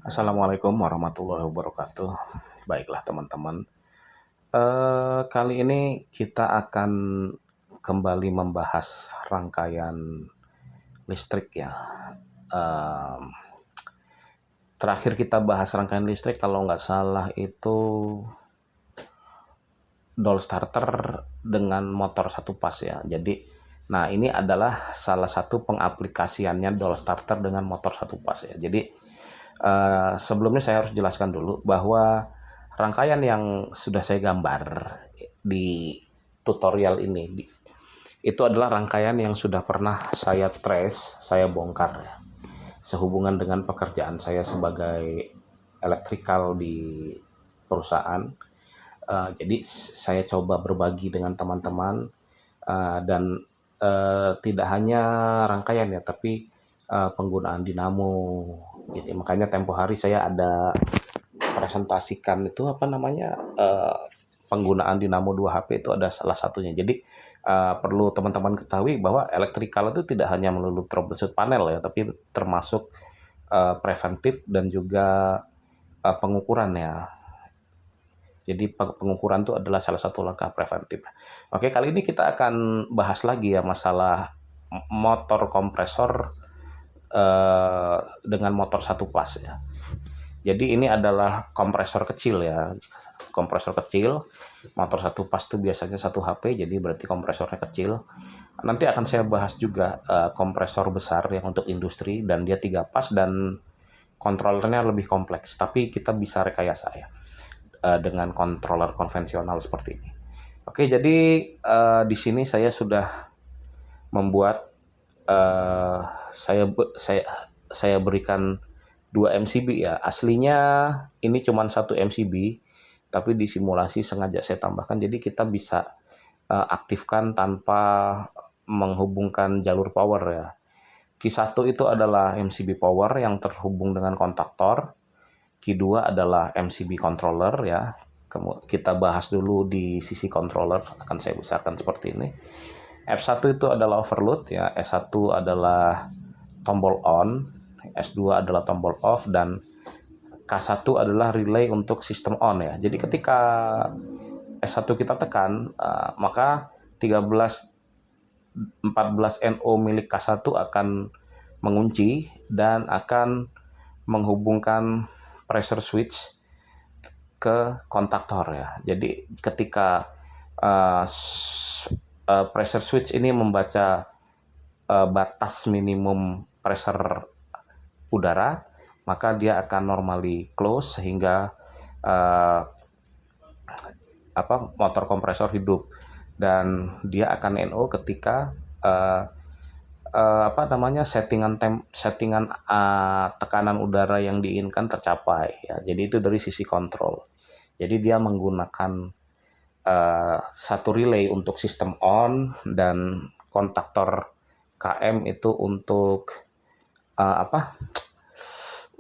Assalamualaikum warahmatullahi wabarakatuh. Baiklah teman-teman, kali ini kita akan kembali membahas rangkaian listrik ya. Em, Terakhir kita bahas rangkaian listrik kalau nggak salah itu doll starter dengan motor satu pas ya. Jadi, nah ini adalah salah satu pengaplikasiannya doll starter dengan motor satu pas ya. Jadi sebelumnya saya harus jelaskan dulu bahwa rangkaian yang sudah saya gambar di tutorial ini itu adalah rangkaian yang sudah pernah saya trace, saya bongkar ya, sehubungan dengan pekerjaan saya sebagai elektrikal di perusahaan. Jadi saya coba berbagi dengan teman-teman, dan tidak hanya rangkaian ya, tapi penggunaan dinamo. Jadi makanya tempo hari saya ada presentasikan itu apa namanya, penggunaan dinamo 2 HP itu ada salah satunya. Jadi perlu teman-teman ketahui bahwa elektrikal itu tidak hanya melulu troubleshoot panel ya, tapi termasuk preventif dan juga pengukuran ya. Jadi pengukuran itu adalah salah satu langkah preventif. Oke, kali ini kita akan bahas lagi ya masalah motor kompresor dengan motor satu pas ya. Jadi ini adalah kompresor kecil ya, kompresor kecil, motor satu pas itu biasanya 1 HP, jadi berarti kompresornya kecil. Nanti akan saya bahas juga kompresor besar yang untuk industri dan dia 3 pas dan kontrolernya lebih kompleks, tapi kita bisa rekayasa ya dengan controller konvensional seperti ini. Oke, jadi di sini saya sudah membuat, eh, saya berikan 2 MCB ya. Aslinya ini cuma 1 MCB, tapi di simulasi sengaja saya tambahkan. Jadi kita bisa aktifkan tanpa menghubungkan jalur power ya. Q1 itu adalah MCB power yang terhubung dengan kontaktor. Q2 adalah MCB controller ya. Kita bahas dulu di sisi controller, akan saya besarkan seperti ini. F1 itu adalah overload ya, S1 adalah tombol on, S2 adalah tombol off, dan K1 adalah relay untuk sistem on ya. Jadi ketika S1 kita tekan, maka 14 NO milik K1 akan mengunci dan akan menghubungkan pressure switch ke kontaktor ya. Jadi ketika pressure switch ini membaca batas minimum pressure udara, maka dia akan normally close sehingga motor kompresor hidup, dan dia akan NO ketika settingan tekanan udara yang diinginkan tercapai ya. Jadi itu dari sisi kontrol. Jadi dia menggunakan satu relay untuk sistem on dan kontaktor KM itu untuk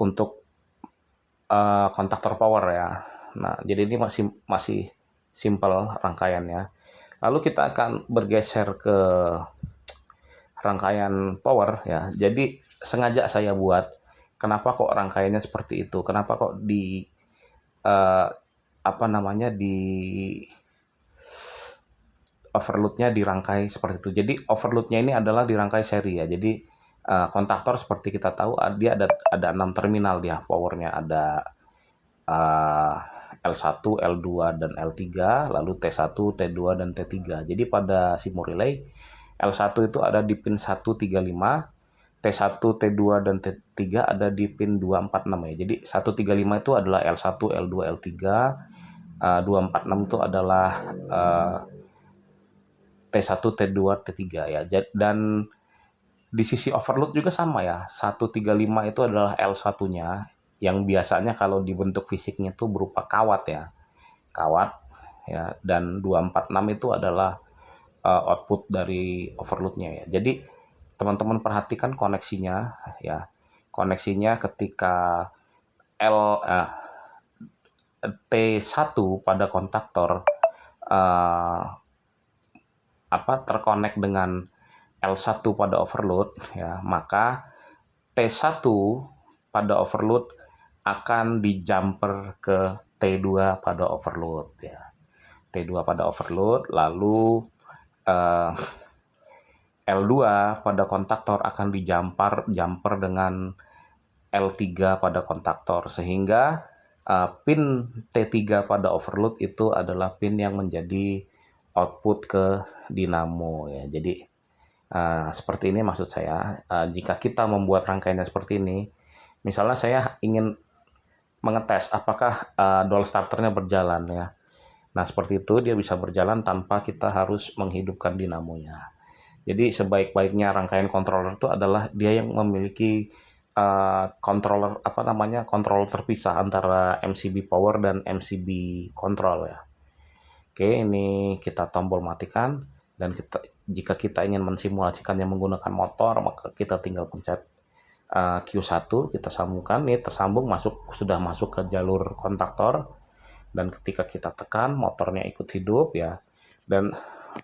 untuk kontaktor power ya. Nah, jadi ini masih simple rangkaiannya. Lalu kita akan bergeser ke rangkaian power ya. Jadi sengaja saya buat, kenapa kok rangkaiannya seperti itu? Kenapa kok di di overloadnya dirangkai seperti itu. Jadi overloadnya ini adalah dirangkai seri ya. Jadi kontaktor seperti kita tahu dia ada 6 terminal dia powernya, ada L1, L2 dan L3, lalu T1, T2 dan T3. Jadi pada Simo Relay L1 itu ada di pin 135, T1, T2 dan T3 ada di pin 246 ya. Jadi 135 itu adalah L1, L2, L3, 246 itu adalah T1, T2, T3 ya. Dan di sisi overload juga sama ya. 135 itu adalah L1-nya yang biasanya kalau dibentuk fisiknya itu berupa kawat ya. Kawat ya, dan 246 itu adalah output dari overloadnya ya. Jadi teman-teman perhatikan koneksinya ya. Koneksinya ketika T1 pada kontaktor terkonek dengan L1 pada overload ya, maka T1 pada overload akan dijumper ke T2 pada overload ya. T2 pada overload, lalu L2 pada kontaktor akan jumper dengan L3 pada kontaktor, sehingga pin T3 pada overload itu adalah pin yang menjadi output ke dinamo ya. Jadi seperti ini maksud saya. Jika kita membuat rangkaiannya seperti ini, misalnya saya ingin mengetes apakah doll starternya berjalan ya. Nah, seperti itu dia bisa berjalan tanpa kita harus menghidupkan dinamonya. Jadi sebaik-baiknya rangkaian controller itu adalah dia yang memiliki controller terpisah antara MCB power dan MCB control ya. Oke, ini kita tombol matikan, dan jika kita ingin mensimulasikannya menggunakan motor, maka kita tinggal pencet Q1, kita sambungkan, ini tersambung, sudah masuk ke jalur kontaktor, dan ketika kita tekan motornya ikut hidup ya. Dan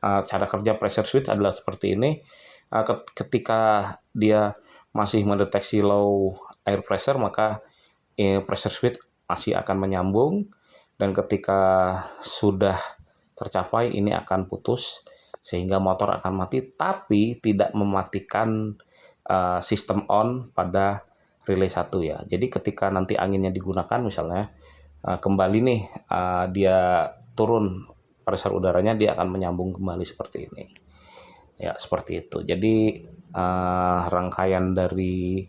cara kerja pressure switch adalah seperti ini. Ketika dia masih mendeteksi low air pressure, maka pressure switch masih akan menyambung, dan ketika sudah tercapai ini akan putus sehingga motor akan mati, tapi tidak mematikan sistem on pada relay 1 ya. Jadi ketika nanti anginnya digunakan misalnya kembali nih dia turun pressure udaranya, dia akan menyambung kembali seperti ini. Ya, seperti itu. Jadi rangkaian dari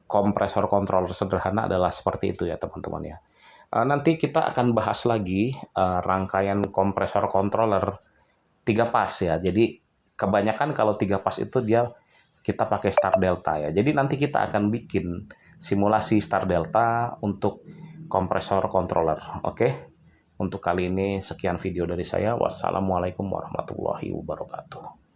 kompresor controller sederhana adalah seperti itu ya teman-teman ya. Nanti kita akan bahas lagi rangkaian kompresor controller 3 pas ya. Jadi kebanyakan kalau 3 pas itu kita pakai start delta ya. Jadi nanti kita akan bikin simulasi start delta untuk kompresor controller. Oke. Untuk kali ini sekian video dari saya. Wassalamualaikum warahmatullahi wabarakatuh.